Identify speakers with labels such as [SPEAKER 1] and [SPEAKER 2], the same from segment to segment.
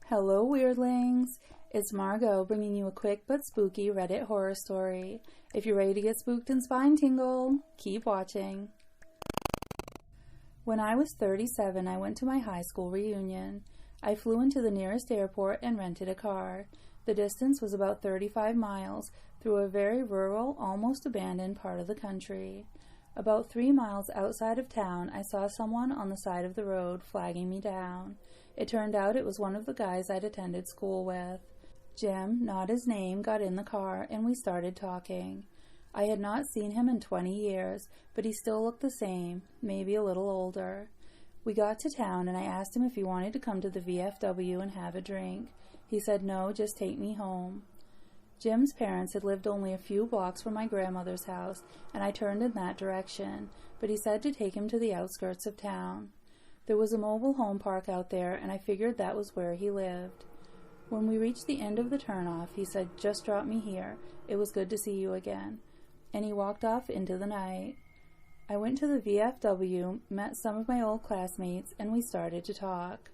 [SPEAKER 1] Hello, weirdlings! It's Margot bringing you a quick but spooky Reddit horror story. If you're ready to get spooked and spine tingle, keep watching. When I was 37, I went to my high school reunion. I flew into the nearest airport and rented a car. The distance was about 35 miles through a very rural, almost abandoned part of the country. About 3 miles outside of town, I saw someone on the side of the road flagging me down. It turned out it was one of the guys I'd attended school with. Jim, not his name, got in the car and we started talking. I had not seen him in 20 years, but he still looked the same, maybe a little older. We got to town and I asked him if he wanted to come to the VFW and have a drink. He said no, just take me home. Jim's parents had lived only a few blocks from my grandmother's house, and I turned in that direction, but he said to take him to the outskirts of town. There was a mobile home park out there, and I figured that was where he lived. When we reached the end of the turnoff, he said, "Just drop me here. It was good to see you again." And he walked off into the night. I went to the VFW, met some of my old classmates, and we started to talk.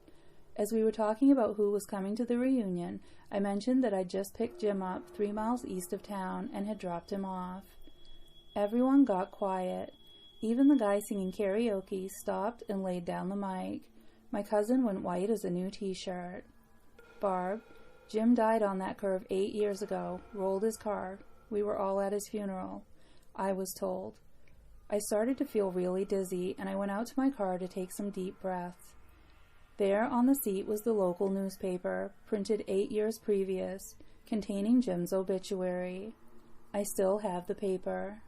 [SPEAKER 1] As we were talking about who was coming to the reunion, I mentioned that I'd just picked Jim up 3 miles east of town and had dropped him off. Everyone got quiet. Even the guy singing karaoke stopped and laid down the mic. My cousin went white as a new t-shirt. "Barb, Jim died on that curve 8 years ago, rolled his car. We were all at his funeral," I was told. I started to feel really dizzy, and I went out to my car to take some deep breaths. There on the seat was the local newspaper, printed 8 years previous, containing Jim's obituary. I still have the paper.